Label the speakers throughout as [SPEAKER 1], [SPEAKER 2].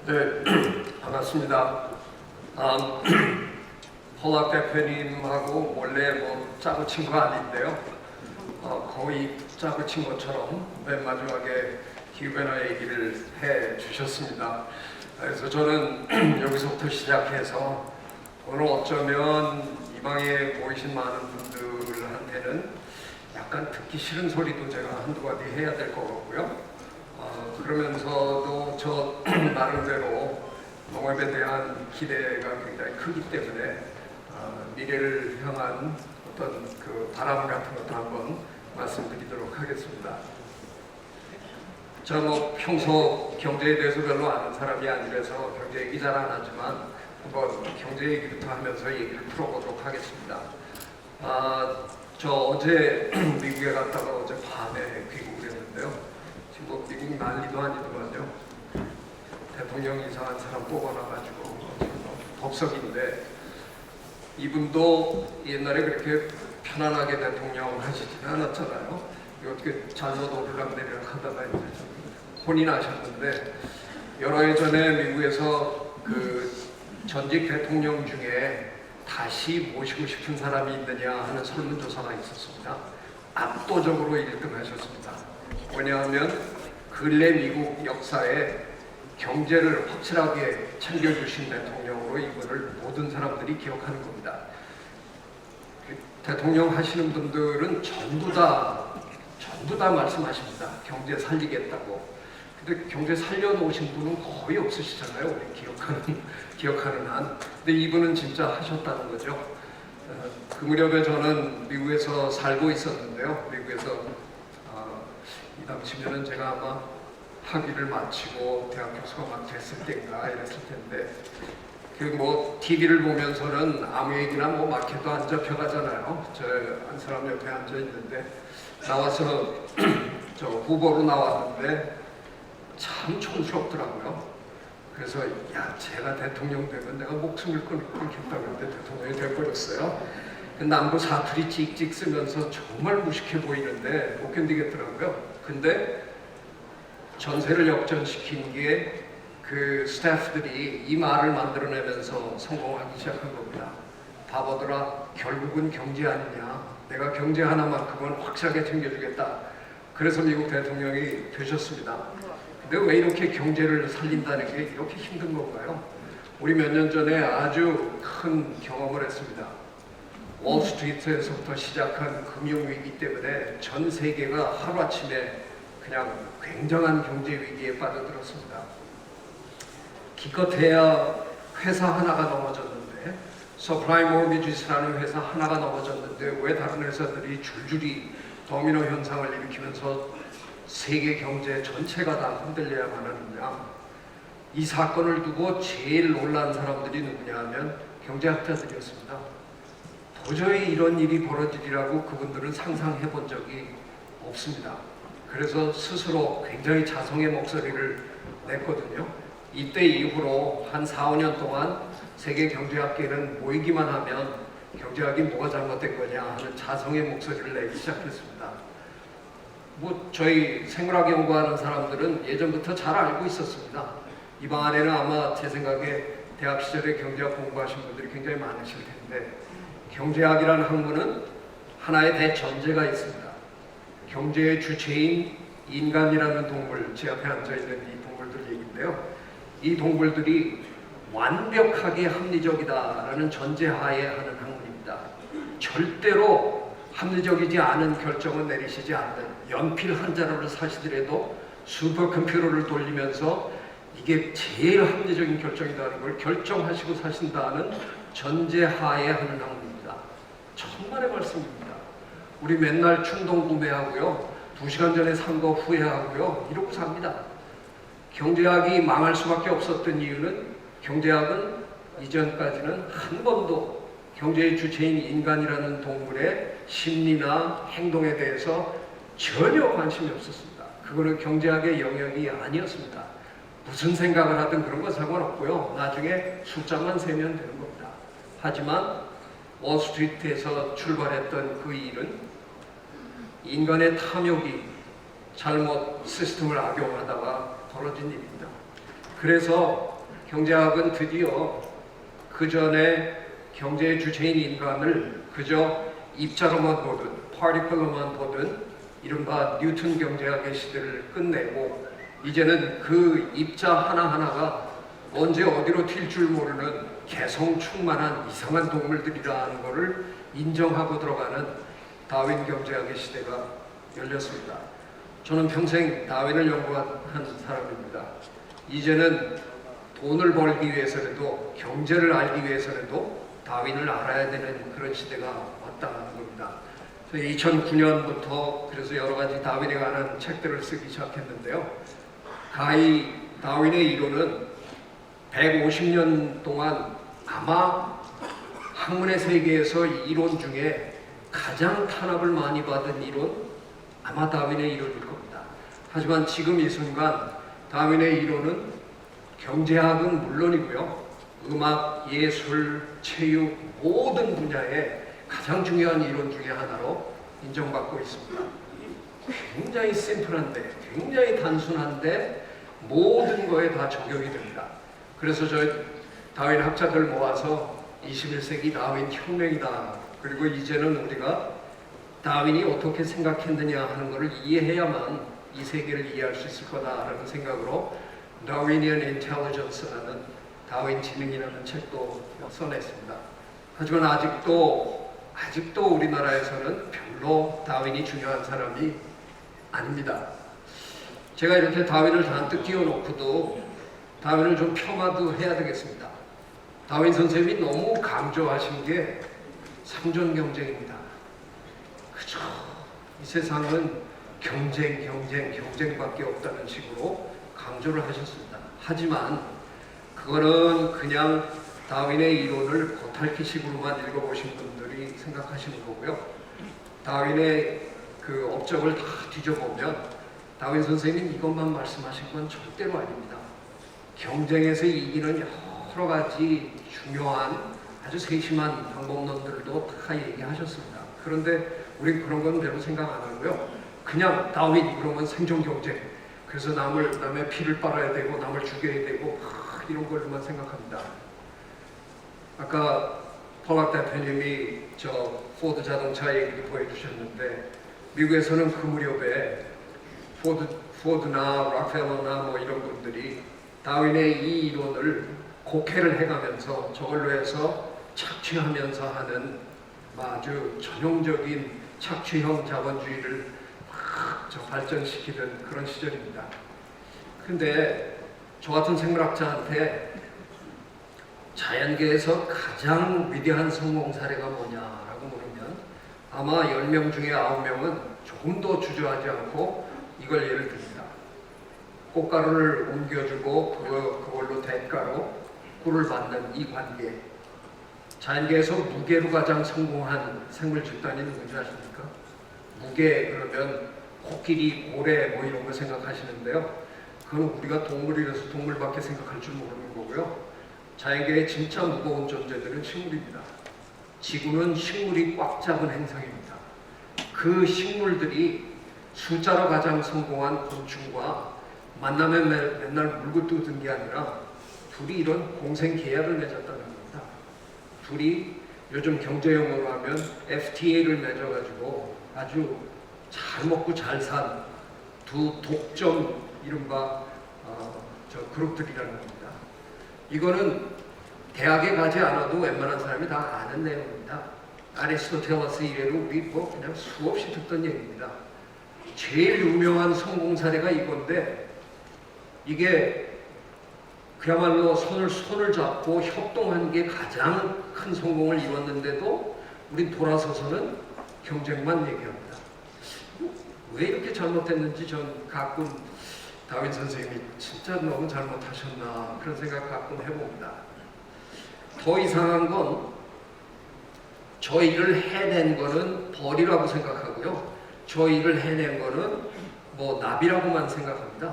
[SPEAKER 1] 네, 반갑습니다. 폴락 대표님하고 원래 짜고 친 거 아닌데요. 거의 짜고 친 것처럼 맨 마지막에 기후변화 얘기를 해 주셨습니다. 그래서 저는 여기서부터 시작해서 오늘 어쩌면 이 방에 모이신 많은 분들한테는 약간 듣기 싫은 소리도 제가 한두 가지 해야 될 것 같고요. 그러면서도 저 나름대로 농업에 대한 기대가 굉장히 크기 때문에 미래를 향한 어떤 그 바람 같은 것도 한번 말씀드리도록 하겠습니다. 저 평소 경제에 대해서 별로 아는 사람이 아니라서 경제 얘기 잘 안 하지만 한번 경제 얘기부터 하면서 얘기를 풀어보도록 하겠습니다. 저 어제 미국에 갔다가 어제 밤에 귀국을 했는데요. 지금 미국 난리도 아니더만요. 대통령 이상한 사람 뽑아놔가지고 법석인데 이분도 옛날에 그렇게 편안하게 대통령 하시지는 않았잖아요. 어떻게 잘못 오르락내리락 하다가 이제 혼이 나셨는데 여러 해 전에 미국에서 그 전직 대통령 중에 다시 모시고 싶은 사람이 있느냐 하는 설문조사가 있었습니다. 압도적으로 1등 하셨습니다. 왜냐하면 근래 미국 역사에 경제를 확실하게 챙겨주신 대통령으로 이분을 모든 사람들이 기억하는 겁니다. 대통령 하시는 분들은 전부 다 말씀하십니다. 경제 살리겠다고. 근데 경제 살려놓으신 분은 거의 없으시잖아요. 우리 기억하는 한. 근데 이분은 진짜 하셨다는 거죠. 그 무렵에 저는 미국에서 살고 있었는데요. 미국에서 이 당시면은 제가 아마 학위를 마치고 대학 교수가 막 됐을 때인가 이랬을 텐데 TV를 보면서는 아무 얘기나 마켓도 안 잡혀가잖아요. 저 한 사람 옆에 앉아 있는데 나와서 저 후보로 나왔는데 참 촌스럽더라고요. 그래서 야, 제가 대통령 되면 내가 목숨을 끊겠다고 했는데 대통령이 돼버렸어요. 남부 사투리 찍찍 쓰면서 정말 무식해 보이는데 못 견디겠더라고요. 근데 전세를 역전시킨 게 그 스태프들이 이 말을 만들어내면서 성공하기 시작한 겁니다. 바보들아, 결국은 경제 아니냐. 내가 경제 하나만큼은 확실하게 챙겨주겠다. 그래서 미국 대통령이 되셨습니다. 근데 왜 이렇게 경제를 살린다는 게 이렇게 힘든 건가요? 우리 몇 년 전에 아주 큰 경험을 했습니다. 월스트리트에서부터 시작한 금융위기 때문에 전 세계가 하루아침에 그냥 굉장한 경제 위기에 빠져들었습니다. 기껏해야 회사 하나가 넘어졌는데 서프라임 모기지스라는 회사 하나가 넘어졌는데 왜 다른 회사들이 줄줄이 도미노 현상을 일으키면서 세계 경제 전체가 다 흔들려야만 하느냐. 이 사건을 두고 제일 놀란 사람들이 누구냐 하면 경제학자들이었습니다. 도저히 이런 일이 벌어지리라고 그분들은 상상해 본 적이 없습니다. 그래서 스스로 굉장히 자성의 목소리를 냈거든요. 이때 이후로 한 4, 5년 동안 세계 경제학계는 모이기만 하면 경제학이 뭐가 잘못된 거냐 하는 자성의 목소리를 내기 시작했습니다. 저희 생물학 연구하는 사람들은 예전부터 잘 알고 있었습니다. 이 방 안에는 아마 제 생각에 대학 시절에 경제학 공부하신 분들이 굉장히 많으실 텐데 경제학이라는 학문은 하나의 대전제가 있습니다. 경제의 주체인 인간이라는 동물, 제 앞에 앉아있는 이 동물들 얘기인데요. 이 동물들이 완벽하게 합리적이다라는 전제하에 하는 학문입니다. 절대로 합리적이지 않은 결정은 내리시지 않는, 연필 한 자루를 사시더라도 슈퍼컴퓨터를 돌리면서 이게 제일 합리적인 결정이라는 걸 결정하시고 사신다는 전제하에 하는 학문입니다. 천만의 말씀입니다. 우리 맨날 충동 구매하고요. 2시간 전에 산 거 후회하고요. 이러고 삽니다. 경제학이 망할 수밖에 없었던 이유는 경제학은 이전까지는 한 번도 경제의 주체인 인간이라는 동물의 심리나 행동에 대해서 전혀 관심이 없었습니다. 그거는 경제학의 영역이 아니었습니다. 무슨 생각을 하든 그런 건 상관없고요. 나중에 숫자만 세면 되는 겁니다. 하지만 월스트리트에서 출발했던 그 일은 인간의 탐욕이 잘못 시스템을 악용하다가 벌어진 일입니다. 그래서 경제학은 드디어 그 전에 경제의 주체인 인간을 그저 입자로만 보든 파티클로만 보든 이른바 뉴턴 경제학의 시대를 끝내고 이제는 그 입자 하나하나가 언제 어디로 튈 줄 모르는 개성 충만한 이상한 동물들이라는 것을 인정하고 들어가는 다윈 경제학의 시대가 열렸습니다. 저는 평생 다윈을 연구한 사람입니다. 이제는 돈을 벌기 위해서라도 경제를 알기 위해서라도 다윈을 알아야 되는 그런 시대가 왔다는 겁니다. 2009년부터 그래서 여러 가지 다윈에 관한 책들을 쓰기 시작했는데요. 가히 다윈의 이론은 150년 동안 아마 학문의 세계에서 이론 중에 가장 탄압을 많이 받은 이론, 아마 다윈의 이론일 겁니다. 하지만 지금 이 순간 다윈의 이론은 경제학은 물론이고요. 음악, 예술, 체육 모든 분야에 가장 중요한 이론 중에 하나로 인정받고 있습니다. 굉장히 심플한데, 굉장히 단순한데 모든 거에 다 적용이 됩니다. 그래서 저희 다윈 학자들 모아서 21세기 다윈 혁명이다. 그리고 이제는 우리가 다윈이 어떻게 생각했느냐 하는 것을 이해해야만 이 세계를 이해할 수 있을 거다라는 생각으로 Darwinian Intelligence라는 다윈 지능이라는 책도 써냈습니다. 하지만 아직도 우리나라에서는 별로 다윈이 중요한 사람이 아닙니다. 제가 이렇게 다윈을 잔뜩 띄워놓고도 다윈을 좀 폄하도 해야 되겠습니다. 다윈 선생님이 너무 강조하신 게 생존 경쟁입니다. 그죠? 이 세상은 경쟁밖에 없다는 식으로 강조를 하셨습니다. 하지만 그거는 그냥 다윈의 이론을 겉핥기식으로만 읽어보신 분들이 생각하시는 거고요. 다윈의 그 업적을 다 뒤져보면 다윈 선생님이 이것만 말씀하신 건 절대로 아닙니다. 경쟁에서 이기는 여러 가지 중요한 아주 세심한 방법론들도 다 얘기하셨습니다. 그런데 우린 그런 건 별로 생각 안 하고요. 그냥 다윈 그러면 생존 경쟁. 그래서 남의 피를 빨아야 되고 남을 죽여야 되고 이런 걸로만 생각합니다. 아까 폴락 대표님이 저 포드 자동차 얘기를 보여주셨는데 미국에서는 그 무렵에 포드나 락펠러나 뭐 이런 분들이 다윈의 이 이론을 곡해를 해가면서 저걸로 해서 착취하면서 하는 아주 전형적인 착취형 자본주의를 막 발전시키던 그런 시절입니다. 근데 저 같은 생물학자한테 자연계에서 가장 위대한 성공 사례가 뭐냐라고 물으면 아마 10명 중에 9명은 조금 더 주저하지 않고 이걸 예를 듭니다. 꽃가루를 옮겨주고 그걸로 대가로 꿀을 받는 이 관계. 자연계에서 무게로 가장 성공한 생물 집단이 누군지 아십니까? 무게 그러면 코끼리, 고래 뭐 이런 거 생각하시는데요. 그건 우리가 동물이라서 동물밖에 생각할 줄 모르는 거고요. 자연계의 진짜 무거운 존재들은 식물입니다. 지구는 식물이 꽉 잡은 행성입니다. 그 식물들이 숫자로 가장 성공한 곤충과 만나면 맨날 물고 뜯은 게 아니라 둘이 이런 공생 계약을 맺었다는 겁니다. 둘이 요즘 경제용어로 하면 FTA를 맺어가지고 아주 잘 먹고 잘 산 두 독점 이른바 그룹들이라는 겁니다. 이거는 대학에 가지 않아도 웬만한 사람이 다 아는 내용입니다. 아리스토텔레스 이래로 우리 뭐 그냥 수없이 듣던 얘기입니다. 제일 유명한 성공 사례가 이건데 이게 그야말로 손을 잡고 협동한 게 가장 큰 성공을 이뤘는데도 우린 돌아서서는 경쟁만 얘기합니다. 왜 이렇게 잘못했는지 전 가끔 다윈 선생님이 진짜 너무 잘못하셨나 그런 생각 가끔 해봅니다. 더 이상한 건 저 일을 해낸 거는 벌이라고 생각하고요. 저 일을 해낸 거는 뭐 나비라고만 생각합니다.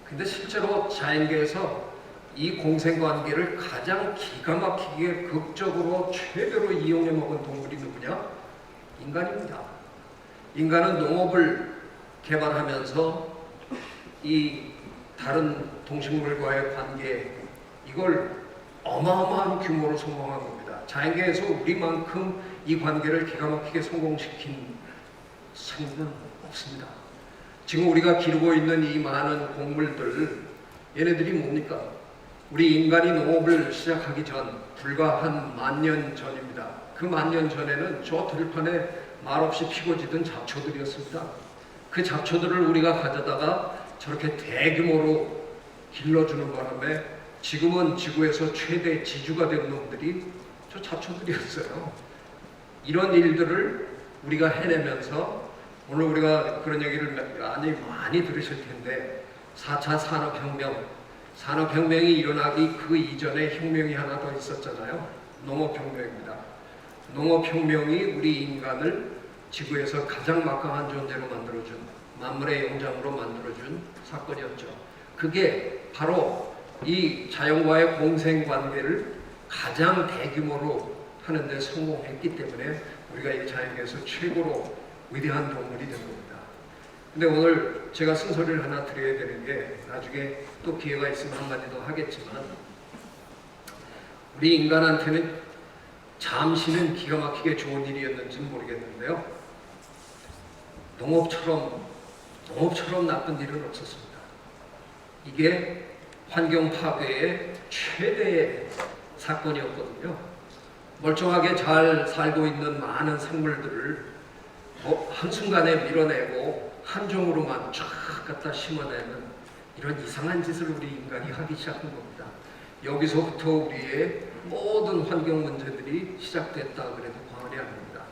[SPEAKER 1] 근데 실제로 자연계에서 이 공생관계를 가장 기가 막히게 극적으로 최대로 이용해 먹은 동물이 누구냐? 인간입니다. 인간은 농업을 개발하면서 이 다른 동식물과의 관계 이걸 어마어마한 규모로 성공한 겁니다. 자연계에서 우리만큼 이 관계를 기가 막히게 성공시킨 생물은 없습니다. 지금 우리가 기르고 있는 이 많은 곡물들, 얘네들이 뭡니까? 우리 인간이 농업을 시작하기 전, 불과 한 10,000년 전입니다. 그 10,000년 전에는 저 들판에 말없이 피고지던 잡초들이었습니다. 그 잡초들을 우리가 가져다가 저렇게 대규모로 길러주는 바람에 지금은 지구에서 최대 지주가 된 놈들이 저 잡초들이었어요. 이런 일들을 우리가 해내면서 오늘 우리가 그런 얘기를 많이 들으실 텐데 4차 산업혁명이 일어나기 그 이전에 혁명이 하나 더 있었잖아요. 농업혁명입니다. 농업혁명이 우리 인간을 지구에서 가장 막강한 존재로 만들어준, 만물의 영장으로 만들어준 사건이었죠. 그게 바로 이 자연과의 공생관계를 가장 대규모로 하는데 성공했기 때문에 우리가 이 자연계에서 최고로 위대한 동물이 된 겁니다. 근데 오늘 제가 쓴소리를 하나 드려야 되는 게 나중에 또 기회가 있으면 한마디 더 하겠지만 우리 인간한테는 잠시는 기가 막히게 좋은 일이었는지는 모르겠는데요. 농업처럼 나쁜 일은 없었습니다. 이게 환경 파괴의 최대의 사건이었거든요. 멀쩡하게 잘 살고 있는 많은 생물들을 한순간에 밀어내고 한 종으로만 쫙 갖다 심어내는 이런 이상한 짓을 우리 인간이 하기 시작한 겁니다. 여기서부터 우리의 모든 환경 문제들이 시작됐다 그래도 과언이 아닙니다.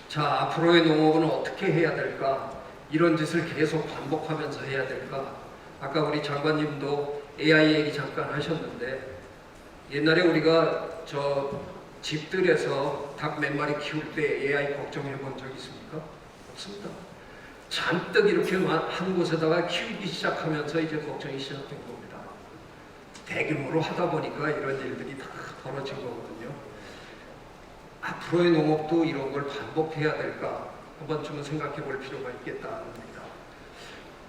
[SPEAKER 1] 자, 앞으로의 농업은 어떻게 해야 될까? 이런 짓을 계속 반복하면서 해야 될까? 아까 우리 장관님도 AI 얘기 잠깐 하셨는데 옛날에 우리가 저 집들에서 닭 몇 마리 키울 때 AI 걱정해 본 적 있습니까? 없습니다. 잔뜩 이렇게 한 곳에다가 키우기 시작하면서 이제 걱정이 시작된 겁니다. 대규모로 하다 보니까 이런 일들이 다 벌어진 거거든요. 앞으로의 농업도 이런 걸 반복해야 될까? 한 번쯤은 생각해 볼 필요가 있겠다는 겁니다.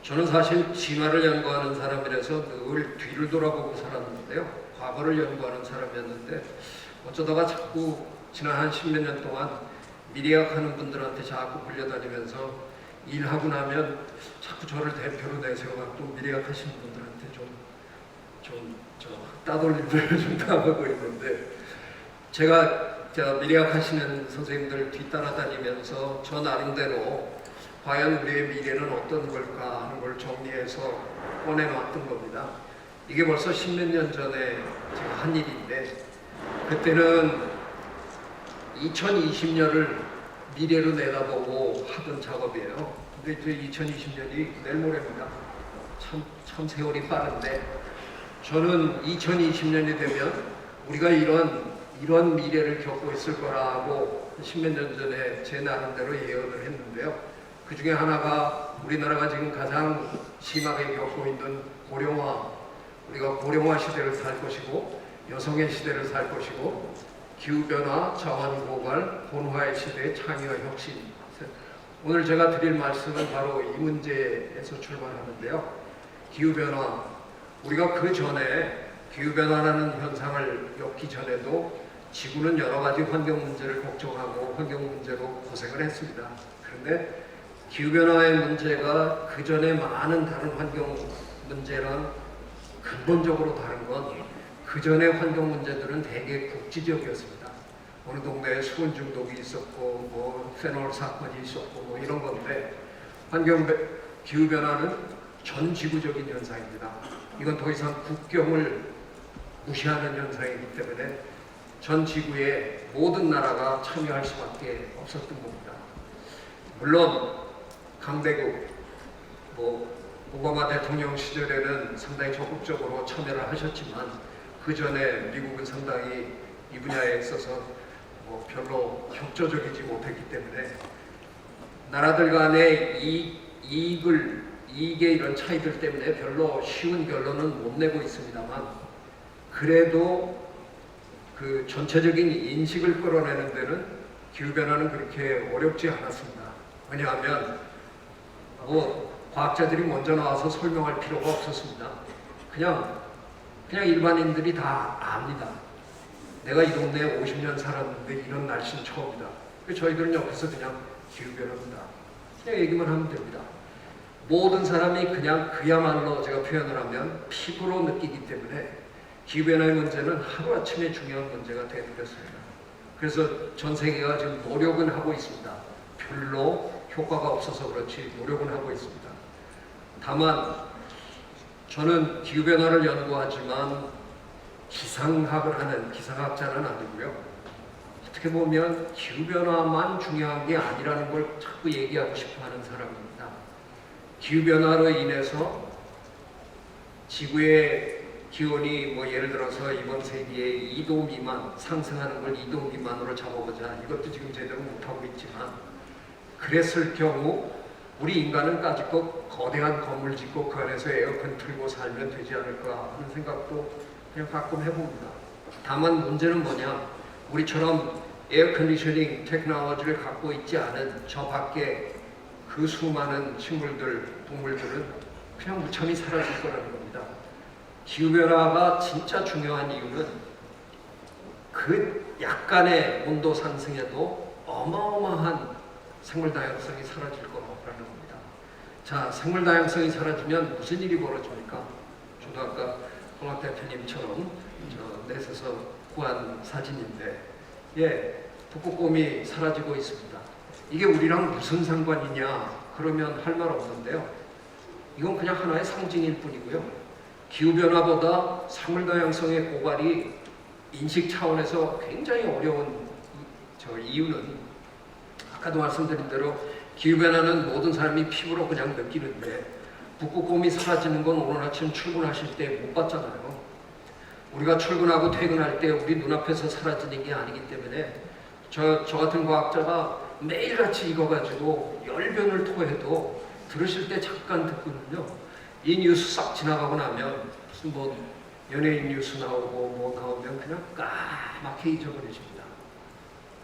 [SPEAKER 1] 저는 사실 진화를 연구하는 사람이라서 늘 뒤를 돌아보고 살았는데요. 과거를 연구하는 사람이었는데 어쩌다가 자꾸 지난 한 10몇 년 동안 미래학 하는 분들한테 자꾸 불려다니면서 일하고 나면 자꾸 저를 대표로 내세워갖고 미래학 하시는 분들한테 따돌림을 좀 당하고 있는데 제가 미래학 하시는 선생님들 뒤따라다니면서 저 나름대로 과연 우리의 미래는 어떤 걸까 하는 걸 정리해서 꺼내놨던 겁니다. 이게 벌써 10몇 년 전에 제가 한 일인데 그때는 2020년을 미래로 내다보고 하던 작업이에요. 근데 이제 2020년이 내일 모레입니다. 참 세월이 빠른데 저는 2020년이 되면 우리가 이런 미래를 겪고 있을 거라고 10몇 년 전에 제 나름대로 예언을 했는데요. 그 중에 하나가 우리나라가 지금 가장 심하게 겪고 있는 고령화, 우리가 고령화 시대를 살 것이고 여성의 시대를 살 것이고 기후변화, 자원고갈, 본화의 시대의 창의와 혁신. 오늘 제가 드릴 말씀은 바로 이 문제에서 출발하는데요. 기후변화, 우리가 그 전에 기후변화라는 현상을 겪기 전에도 지구는 여러 가지 환경 문제를 걱정하고 환경 문제로 고생을 했습니다. 그런데 기후변화의 문제가 그 전에 많은 다른 환경 문제랑 근본적으로 다른 건 그 전에 환경 문제들은 대개 국지적이었습니다. 어느 동네에 수은 중독이 있었고 뭐 페놀 사건이 있었고 뭐 이런 건데 기후변화는 전 지구적인 현상입니다. 이건 더 이상 국경을 무시하는 현상이기 때문에 전 지구의 모든 나라가 참여할 수밖에 없었던 겁니다. 물론 강대국, 오바마 대통령 시절에는 상당히 적극적으로 참여를 하셨지만 그 전에 미국은 상당히 이 분야에 있어서 별로 협조적이지 못했기 때문에 나라들 간의 이익의 이런 차이들 때문에 별로 쉬운 결론은 못 내고 있습니다만 그래도 그 전체적인 인식을 끌어내는 데는 기후변화는 그렇게 어렵지 않았습니다. 왜냐하면 과학자들이 먼저 나와서 설명할 필요가 없었습니다. 그냥 그냥 일반인들이 다 압니다. 내가 이 동네에 50년 살았는데 이런 날씨는 처음이다. 저희들은 옆에서 그냥 기후변화입니다. 그냥 얘기만 하면 됩니다. 모든 사람이 그냥 그야말로 제가 표현을 하면 피부로 느끼기 때문에 기후변화의 문제는 하루아침에 중요한 문제가 되어버렸습니다. 그래서 전 세계가 지금 노력은 하고 있습니다. 별로 효과가 없어서 그렇지 노력은 하고 있습니다. 다만 저는 기후변화를 연구하지만 기상학을 하는 기상학자는 아니고요. 어떻게 보면 기후변화만 중요한 게 아니라는 걸 자꾸 얘기하고 싶어 하는 사람입니다. 기후변화로 인해서 지구의 기온이 예를 들어서 이번 세기에 2도 미만 상승하는 걸 2도 미만으로 잡아보자. 이것도 지금 제대로 못하고 있지만 그랬을 경우 우리 인간은 까짓것 거대한 건물 짓고 그 안에서 에어컨 틀고 살면 되지 않을까 하는 생각도 그냥 가끔 해봅니다. 다만 문제는 뭐냐, 우리처럼 에어컨디셔닝 테크놀로지를 갖고 있지 않은 저 밖에 그 수많은 식물들, 동물들은 그냥 무참히 사라질 거라는 겁니다. 기후변화가 진짜 중요한 이유는 그 약간의 온도 상승에도 어마어마한 생물 다양성이 사라질 거라는 겁니다. 자, 생물 다양성이 사라지면 무슨 일이 벌어집니까? 저도 아까 홍학 대표님처럼 넷에서 구한 사진인데, 북극곰이 사라지고 있습니다. 이게 우리랑 무슨 상관이냐 그러면 할 말 없는데요. 이건 그냥 하나의 상징일 뿐이고요. 기후변화보다 생물 다양성의 고갈이 인식 차원에서 굉장히 어려운 이유는 아까도 말씀드린 대로 기후변화는 모든 사람이 피부로 그냥 느끼는데 북극곰이 사라지는 건 오늘 아침 출근하실 때 못 봤잖아요. 우리가 출근하고 퇴근할 때 우리 눈앞에서 사라지는 게 아니기 때문에 저 같은 과학자가 매일같이 읽어가지고 열변을 토해도 들으실 때 잠깐 듣거든요. 이 뉴스 싹 지나가고 나면 무슨 연예인 뉴스 나오고 나오면 그냥 까맣게 잊어버리십니다.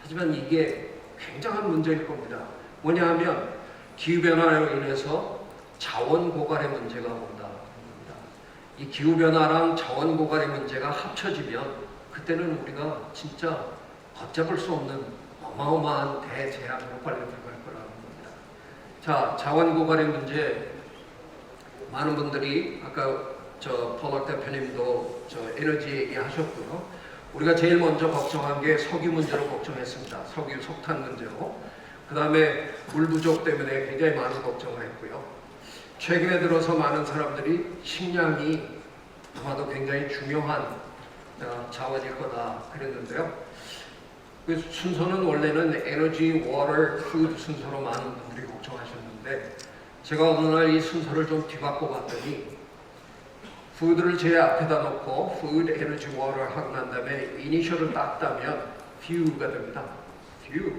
[SPEAKER 1] 하지만 이게 굉장한 문제일 겁니다. 뭐냐 하면 기후변화로 인해서 자원 고갈의 문제가 온다. 이 기후변화랑 자원 고갈의 문제가 합쳐지면 그때는 우리가 진짜 걷잡을 수 없는 어마어마한 대재앙으로 빨려 들어갈 거라는 겁니다. 자, 자원 고갈의 문제, 많은 분들이 아까 폴락 대표님도 에너지 얘기하셨고요. 우리가 제일 먼저 걱정한 게 석유 문제로 걱정했습니다. 석유, 석탄 문제로. 그 다음에 물 부족 때문에 굉장히 많은 걱정을 했고요. 최근에 들어서 많은 사람들이 식량이 아마도 굉장히 중요한 자원일 거다 그랬는데요. 그 순서는 원래는 에너지, 워터, 푸드 순서로 많은 분들이 걱정하셨는데 제가 어느 날 이 순서를 좀 뒤바꿔 봤더니 푸드를 제일 앞에다 놓고 푸드, 에너지, 워터 하고 난 다음에 이니셜을 딱 따면 few가 됩니다. few.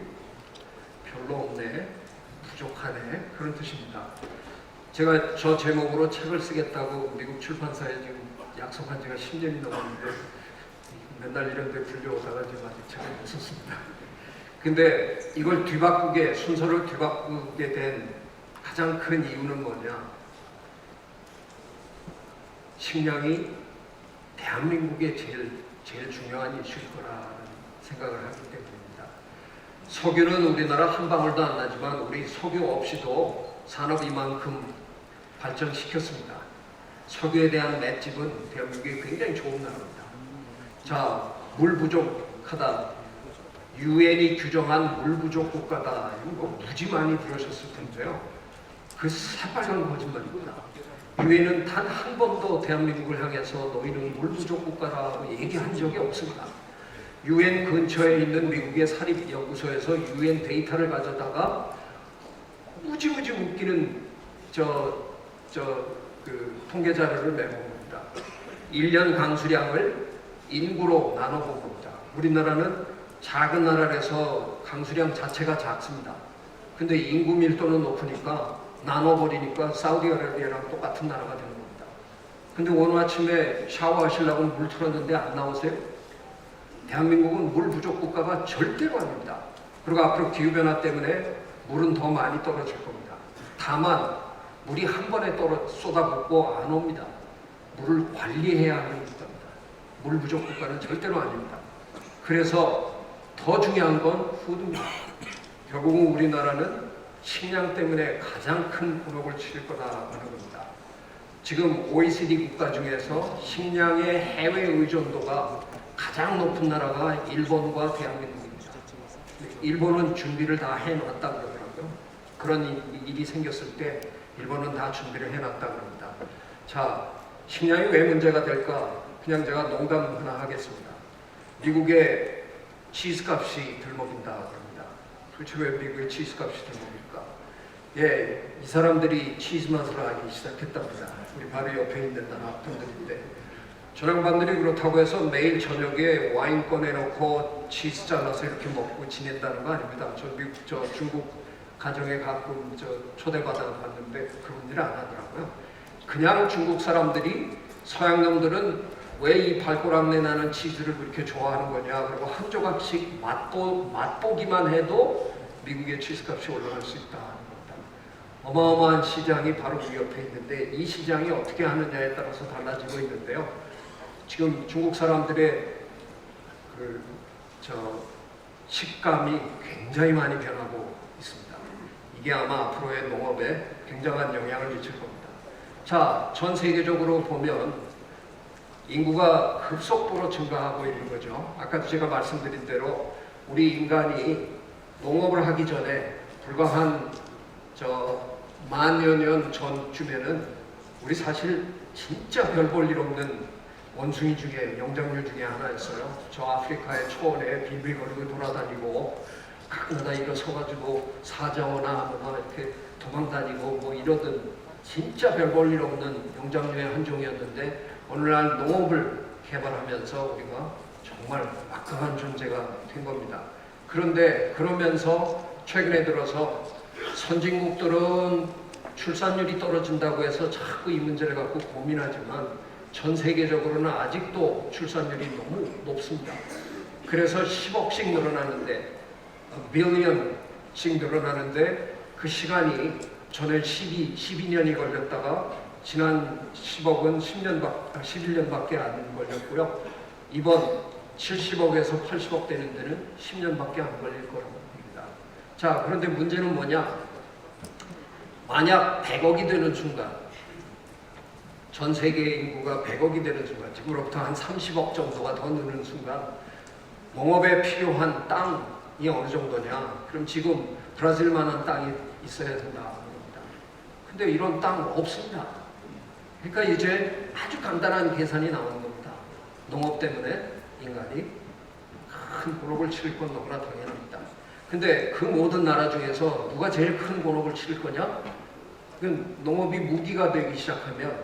[SPEAKER 1] 별로 없네, 부족하네, 그런 뜻입니다. 제가 저 제목으로 책을 쓰겠다고 미국 출판사에 지금 약속한 지가 10년이 넘었는데 맨날 이런 데 불려오다가 지금 아직 책을 못 썼습니다. 근데 이걸 순서를 뒤바꾸게 된 가장 큰 이유는 뭐냐? 식량이 대한민국의 제일 중요한 이슈일 거라는 생각을 하기 때문입니다. 석유는 우리나라 한 방울도 안 나지만 우리 석유 없이도 산업 이만큼 발전시켰습니다. 석유에 대한 맷집은 대한민국이 굉장히 좋은 나라입니다. 자, 물 부족하다. 유엔이 규정한 물 부족 국가다. 이거 무지 많이 들으셨을 텐데요. 그 새빨간 거짓말입니다. 유엔은 단 한 번도 대한민국을 향해서 너희는 물 부족 국가라고 얘기한 적이 없습니다. 유엔 근처에 있는 미국의 사립연구소에서 유엔 데이터를 가져다가 무지무지 웃기는 그 통계 자료를 내본 겁니다. 1년 강수량을 인구로 나눠본 겁니다. 우리나라는 작은 나라라서 강수량 자체가 작습니다. 근데 인구 밀도는 높으니까 나눠버리니까 사우디아라비아랑 똑같은 나라가 되는 겁니다. 근데 오늘 아침에 샤워하시려고 물 틀었는데 안 나오세요? 대한민국은 물 부족 국가가 절대로 아닙니다. 그리고 앞으로 기후변화 때문에 물은 더 많이 떨어질 겁니다. 다만 물이 한 번에 쏟아붓고 안 옵니다. 물을 관리해야 하는 겁니다. 물 부족 국가는 절대로 아닙니다. 그래서 더 중요한 건 후두입니다. 결국은 우리나라는 식량 때문에 가장 큰 곤혹을 치를 거다라는 겁니다. 지금 OECD 국가 중에서 식량의 해외 의존도가 가장 높은 나라가 일본과 대한민국입니다. 일본은 준비를 다 해놨다 그러더라고요. 그런 일이 생겼을 때 일본은 다 준비를 해놨다 그럽니다. 자, 식량이 왜 문제가 될까? 그냥 제가 농담 하나 하겠습니다. 미국의 치즈값이 들먹인다 그럽니다. 도대체 왜 미국의 치즈값이 들먹일까? 예, 이 사람들이 치즈 맛을 알기 시작했답니다. 우리 바로 옆에 있는 나라 분들인데 저 양반들이 그렇다고 해서 매일 저녁에 와인 꺼내놓고 치즈 잘라서 이렇게 먹고 지낸다는 거 아닙니다. 저 중국 가정에 가끔 초대받아 봤는데 그런 일 안 하더라고요. 그냥 중국 사람들이 서양 놈들은 왜 이 발꼬락내 나는 치즈를 그렇게 좋아하는 거냐, 그리고 한 조각씩 맛보기만 해도 미국의 치즈값이 올라갈 수 있다. 어마어마한 시장이 바로 우리 옆에 있는데 이 시장이 어떻게 하느냐에 따라서 달라지고 있는데요. 지금 중국 사람들의 식감이 굉장히 많이 변하고 있습니다. 이게 아마 앞으로의 농업에 굉장한 영향을 미칠 겁니다. 자, 전 세계적으로 보면 인구가 급속도로 증가하고 있는 거죠. 아까도 제가 말씀드린 대로 우리 인간이 농업을 하기 전에 불과 한 만여 년 전쯤에는 우리 사실 진짜 별 볼 일 없는 원숭이 중에 영장류 중에 하나였어요. 저 아프리카의 초원에 빌빌거리고 돌아다니고 가끔가다 일어서가지고 사자어나 이렇게 도망다니고 뭐 이러던 진짜 별 볼 일 없는 영장류의 한 종이었는데 오늘날 농업을 개발하면서 우리가 정말 막강한 존재가 된 겁니다. 그런데 그러면서 최근에 들어서 선진국들은 출산율이 떨어진다고 해서 자꾸 이 문제를 갖고 고민하지만 전 세계적으로는 아직도 출산율이 너무 높습니다. 그래서 10억씩 늘어나는데, 빌리언씩 늘어나는데 그 시간이 전에 12년이 걸렸다가 지난 10억은 11년밖에 안 걸렸고요. 이번 70억에서 80억 되는 데는 10년밖에 안 걸릴 거라고 봅니다. 자, 그런데 문제는 뭐냐? 만약 100억이 되는 순간, 전 세계 인구가 100억이 되는 순간, 지금으로부터 한 30억 정도가 더 느는 순간 농업에 필요한 땅이 어느 정도냐? 그럼 지금 브라질만한 땅이 있어야 된다. 근데 이런 땅 없습니다. 그러니까 이제 아주 간단한 계산이 나오는 겁니다. 농업 때문에 인간이 큰 곤혹을 치를 건 너무나 당연합니다. 근데 그 모든 나라 중에서 누가 제일 큰 곤혹을 치를 거냐? 농업이 무기가 되기 시작하면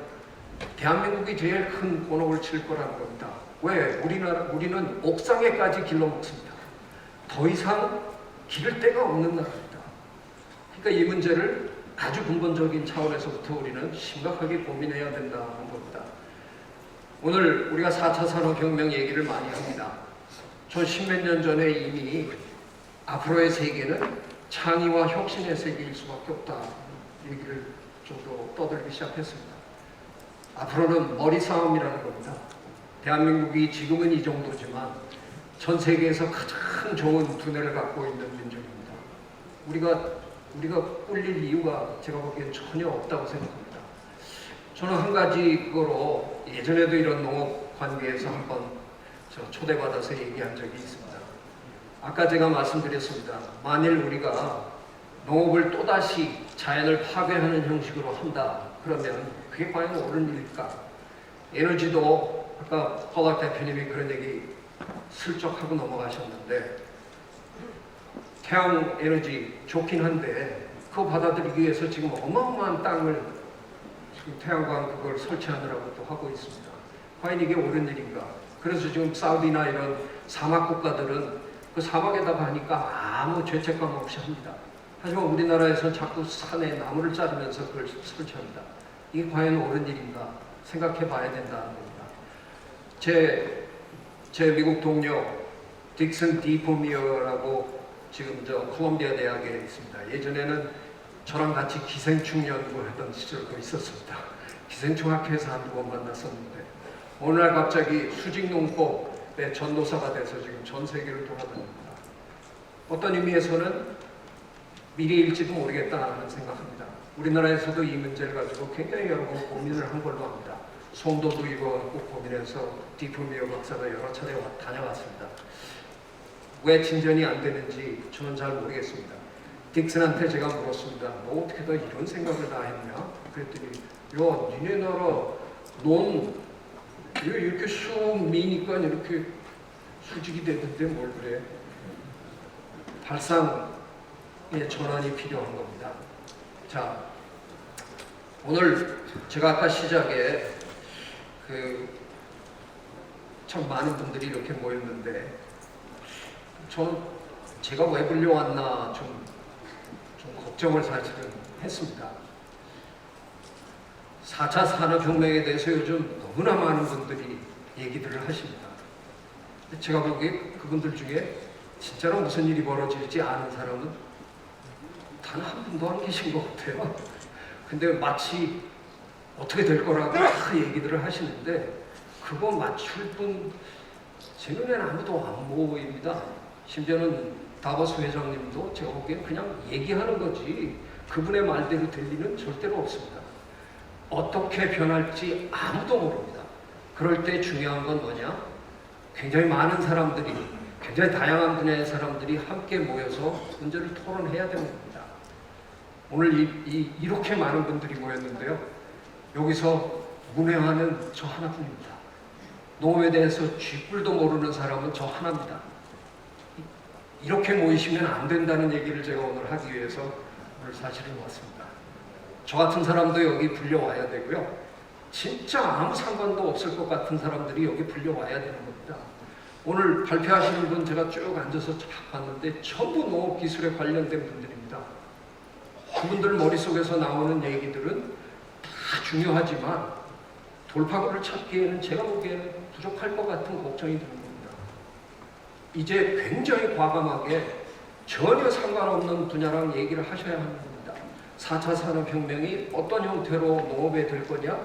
[SPEAKER 1] 대한민국이 제일 큰 곤혹을 치를 거라는 겁니다. 왜? 우리는 옥상에까지 길러 먹습니다. 더 이상 기를 데가 없는 나라입니다. 그러니까 이 문제를 아주 근본적인 차원에서부터 우리는 심각하게 고민해야 된다는 겁니다. 오늘 우리가 4차 산업혁명 얘기를 많이 합니다. 전 10몇 년 전에 이미 앞으로의 세계는 창의와 혁신의 세계일 수밖에 없다 얘기를 좀 더 떠들기 시작했습니다. 앞으로는 머리 싸움이라는 겁니다. 대한민국이 지금은 이 정도지만 전 세계에서 가장 좋은 두뇌를 갖고 있는 민족입니다. 우리가 꿀릴 이유가 제가 보기엔 전혀 없다고 생각합니다. 저는 한 가지 그거로 예전에도 이런 농업 관계에서 한번 초대받아서 얘기한 적이 있습니다. 아까 제가 말씀드렸습니다. 만일 우리가 농업을 또다시 자연을 파괴하는 형식으로 한다 그러면 그게 과연 옳은 일일까? 에너지도 아까 폴락 대표님이 그런 얘기 슬쩍 하고 넘어가셨는데 태양 에너지 좋긴 한데 그거 받아들이기 위해서 지금 어마어마한 땅을 지금 태양광 그걸 설치하느라고 또 하고 있습니다. 과연 이게 옳은 일인가? 그래서 지금 사우디나 이런 사막 국가들은 그 사막에다가 하니까 아무 죄책감 없이 합니다. 하지만 우리나라에서 자꾸 산에 나무를 자르면서 그걸 설치합니다. 이게 과연 옳은 일인가 생각해 봐야 된다는 겁니다. 제 미국 동료 딕슨 디포미어라고 지금 콜롬비아 대학에 있습니다. 예전에는 저랑 같이 기생충 연구하던 시절도 있었습니다. 기생충 학회에서 한두 번 만났었는데 어느 날 갑자기 수직농법의 전도사가 돼서 지금 전 세계를 돌아다닙니다. 어떤 의미에서는 미래일지도 모르겠다는 생각합니다. 우리나라에서도 이 문제를 가지고 굉장히 여러 번 고민을 한 걸로 합니다. 송도도 이거 꼭 고민해서 디프미어 박사가 여러 차례 다녀왔습니다. 왜 진전이 안 되는지 저는 잘 모르겠습니다. 딕슨한테 제가 물었습니다. 너 어떻게 다 이런 생각을 다 했냐? 그랬더니 야, 니네 나라 논 이렇게 쑥 미니까 이렇게 수직이 되던데 뭘 그래? 발상의 전환이 필요한 겁니다. 자, 오늘 제가 아까 시작에 참 많은 분들이 이렇게 모였는데 저는 제가 왜 불려왔나 좀 걱정을 사실은 했습니다. 4차 산업혁명에 대해서 요즘 너무나 많은 분들이 얘기들을 하십니다. 제가 보기에 그분들 중에 진짜로 무슨 일이 벌어질지 아는 사람은 단 한 분도 안 계신 것 같아요. 근데 마치 어떻게 될 거라고 다 얘기들을 하시는데 그거 맞출 분 제 눈에는 아무도 안 보입니다. 심지어는 다보스 회장님도 제가 보기엔 그냥 얘기하는 거지 그분의 말대로 될 리는 절대로 없습니다. 어떻게 변할지 아무도 모릅니다. 그럴 때 중요한 건 뭐냐? 굉장히 많은 사람들이, 굉장히 다양한 분야의 사람들이 함께 모여서 문제를 토론해야 되는 겁니다. 오늘 이렇게 많은 분들이 모였는데요. 여기서 문외한은 저 하나뿐입니다. 농업에 대해서 쥐뿔도 모르는 사람은 저 하나입니다. 이렇게 모이시면 안 된다는 얘기를 제가 오늘 하기 위해서 오늘 사실은 왔습니다. 저 같은 사람도 여기 불려와야 되고요. 진짜 아무 상관도 없을 것 같은 사람들이 여기 불려와야 되는 겁니다. 오늘 발표하시는 분 제가 쭉 앉아서 쫙 봤는데 전부 농업기술에 관련된 분들입니다. 그분들 머릿속에서 나오는 얘기들은 다 중요하지만 돌파구를 찾기에는 제가 보기에는 부족할 것 같은 걱정이 드는 겁니다. 이제 굉장히 과감하게 전혀 상관없는 분야랑 얘기를 하셔야 하는 겁니다. 4차 산업혁명이 어떤 형태로 농업에 될 거냐?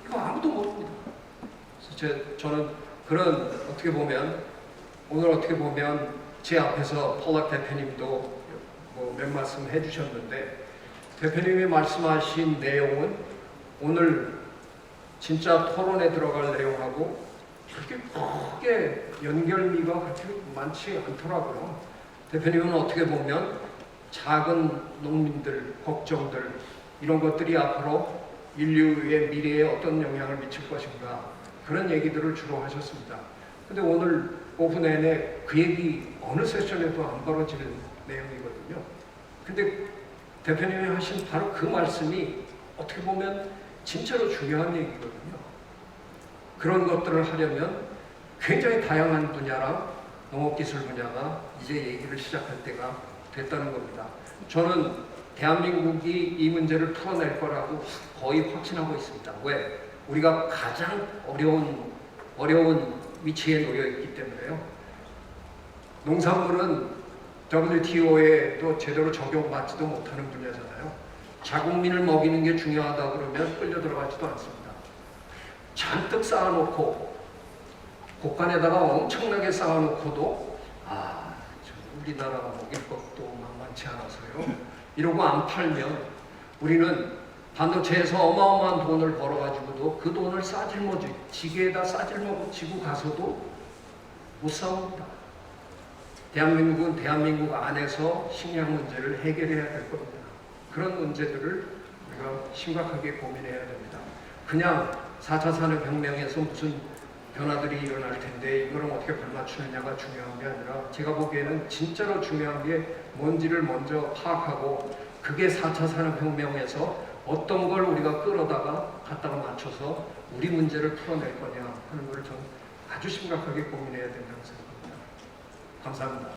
[SPEAKER 1] 이거 아무도 모릅니다. 그래서 저는 그런 오늘 어떻게 보면 제 앞에서 폴락 대표님도 몇 말씀 해주셨는데 대표님이 말씀하신 내용은 오늘 진짜 토론에 들어갈 내용하고 그렇게 크게 연결미가 그렇게 많지 않더라고요. 대표님은 어떻게 보면 작은 농민들, 걱정들 이런 것들이 앞으로 인류의 미래에 어떤 영향을 미칠 것인가 그런 얘기들을 주로 하셨습니다. 근데 오늘 오후 내내 그 얘기 어느 세션에도 안 벌어지는 내용이거든요. 근데 대표님이 하신 바로 그 말씀이 어떻게 보면 진짜로 중요한 얘기거든요. 그런 것들을 하려면 굉장히 다양한 분야랑 농업기술 분야가 이제 얘기를 시작할 때가 됐다는 겁니다. 저는 대한민국이 이 문제를 풀어낼 거라고 거의 확신하고 있습니다. 왜? 우리가 가장 어려운 위치에 놓여 있기 때문에요. 농산물은 WTO에도 제대로 적용받지도 못하는 분야잖아요. 자국민을 먹이는 게 중요하다 그러면 끌려 들어가지도 않습니다. 잔뜩 쌓아놓고 곳간에다가 엄청나게 쌓아놓고도 우리나라가 먹일 것도 만만치 않아서요. 이러고 안 팔면 우리는 반도체에서 어마어마한 돈을 벌어가지고도 그 돈을 지게에다 싸질러지고 가서도 못 싸웁니다. 대한민국은 대한민국 안에서 식량 문제를 해결해야 될 겁니다. 그런 문제들을 우리가 심각하게 고민해야 됩니다. 그냥 4차 산업혁명에서 무슨 변화들이 일어날 텐데 이거를 어떻게 발맞추느냐가 중요한 게 아니라 제가 보기에는 진짜로 중요한 게 뭔지를 먼저 파악하고 그게 4차 산업혁명에서 어떤 걸 우리가 끌어다가 갖다가 맞춰서 우리 문제를 풀어낼 거냐 하는 걸 저는 아주 심각하게 고민해야 된다고 생각합니다. 감사합니다.